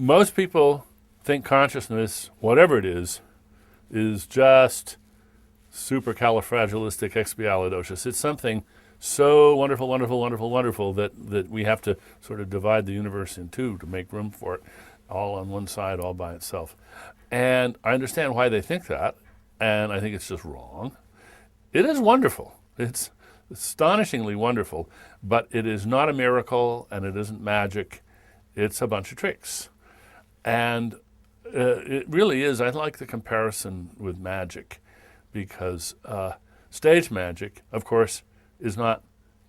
Most people think consciousness, whatever it is just supercalifragilisticexpialidocious. It's something so wonderful, wonderful, wonderful, wonderful that we have to sort of divide the universe in two to make room for it, all on one side, all by itself. And I understand why they think that, and I think it's just wrong. It is wonderful. It's astonishingly wonderful, but it is not a miracle, and it isn't magic. It's a bunch of tricks. And it really is. I like the comparison with magic, because stage magic, of course, is not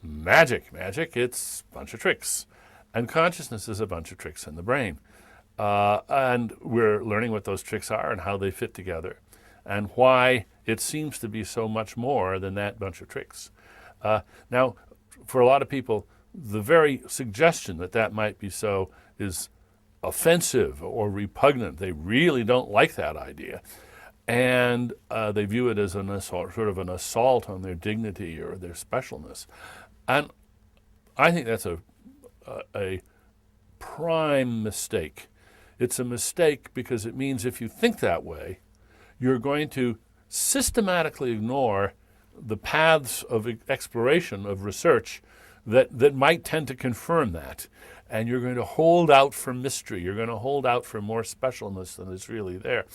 magic. It's a bunch of tricks. And consciousness is a bunch of tricks in the brain. And we're learning what those tricks are and how they fit together, and why it seems to be so much more than that bunch of tricks. Now, for a lot of people, the very suggestion that that might be so is offensive or repugnant. They really don't like that idea. And they view it as an assault, sort of an assault on their dignity or their specialness. And I think that's a prime mistake. It's a mistake because it means if you think that way, you're going to systematically ignore the paths of exploration, of research, that might tend to confirm that. And you're going to hold out for mystery. You're going to hold out for more specialness than is really there.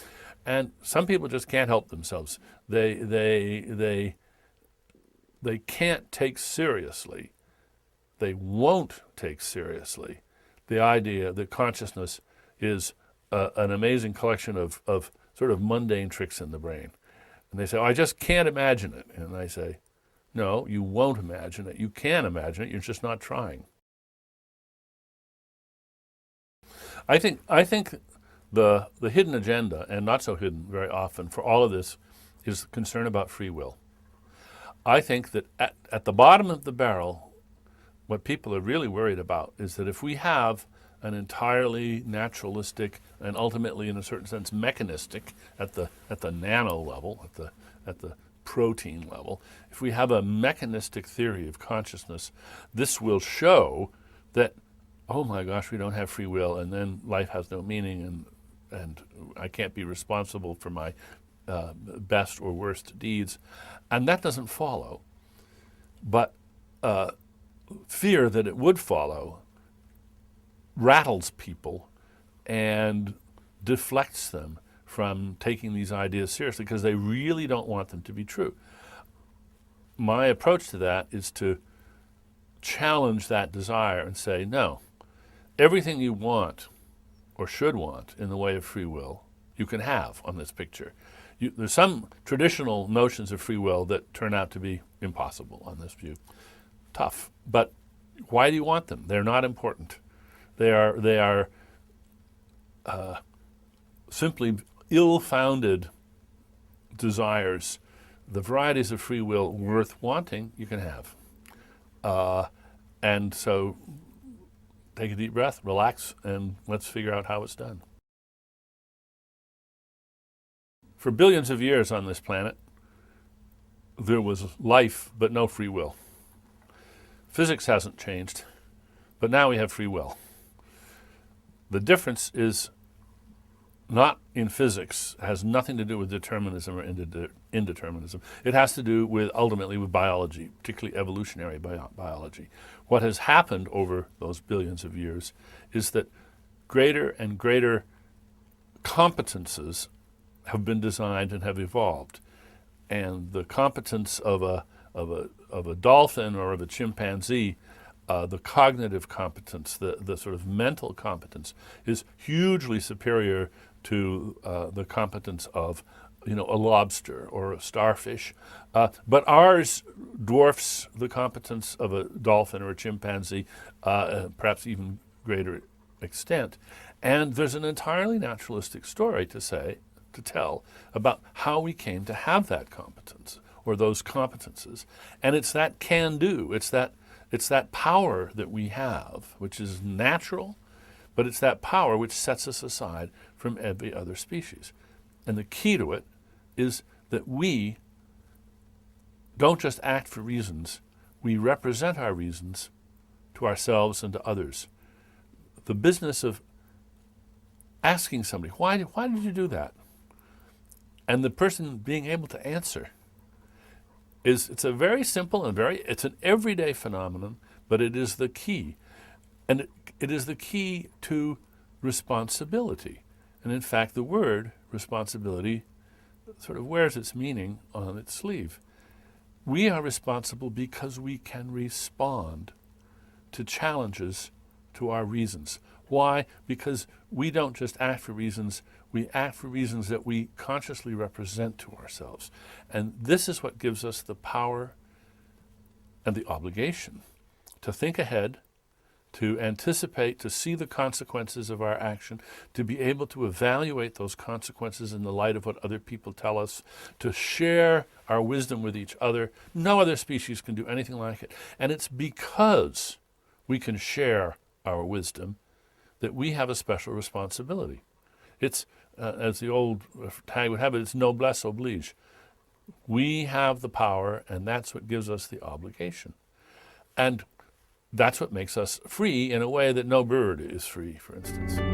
And some people just can't help themselves. They can't take seriously, they won't take seriously the idea that consciousness is an amazing collection of sort of mundane tricks in the brain. And they say, oh, I just can't imagine it. And I say, no, you won't imagine it. You can imagine it, you're just not trying. I think the hidden agenda, and not so hidden very often, for all of this is concern about free will. I think that at the bottom of the barrel, what people are really worried about is that if we have an entirely naturalistic and ultimately, in a certain sense, mechanistic at the nano level, at the protein level, if we have a mechanistic theory of consciousness, this will show that, oh my gosh, we don't have free will, and then life has no meaning, and I can't be responsible for my best or worst deeds. And that doesn't follow. But fear that it would follow rattles people and deflects them from taking these ideas seriously because they really don't want them to be true. My approach to that is to challenge that desire and say, no, everything you want or should want in the way of free will, you can have on this picture. There's some traditional notions of free will that turn out to be impossible on this view. Tough. But why do you want them? They're not important. They are simply ill-founded desires. The varieties of free will worth wanting, you can have. And so take a deep breath, relax, and let's figure out how it's done. For billions of years on this planet, there was life but no free will. Physics hasn't changed, but now we have free will. The difference is not in physics, it has nothing to do with determinism or indeterminism. It has to do with, ultimately, with biology, particularly evolutionary biology. What has happened over those billions of years is that greater and greater competences have been designed and have evolved. And the competence of a dolphin or of a chimpanzee, the cognitive competence, the sort of mental competence, is hugely superior to the competence of, a lobster or a starfish. But ours dwarfs the competence of a dolphin or a chimpanzee, perhaps even greater extent. And there's an entirely naturalistic story to tell about how we came to have that competence or those competences. And it's that can-do, it's that power that we have, which is natural, but it's that power which sets us aside from every other species. And the key to it is that we don't just act for reasons, we represent our reasons to ourselves and to others. The business of asking somebody, why did you do that? And the person being able to answer it's a very simple and it's an everyday phenomenon, but it is the key. And it is the key to responsibility. And in fact, the word responsibility sort of wears its meaning on its sleeve. We are responsible because we can respond to challenges to our reasons. Why? Because we don't just act for reasons, we act for reasons that we consciously represent to ourselves. And this is what gives us the power and the obligation to think ahead, to anticipate, to see the consequences of our action, to be able to evaluate those consequences in the light of what other people tell us, to share our wisdom with each other. No other species can do anything like it. And it's because we can share our wisdom that we have a special responsibility. It's, as the old tag would have it, it's noblesse oblige. We have the power, and that's what gives us the obligation. And that's what makes us free in a way that no bird is free, for instance.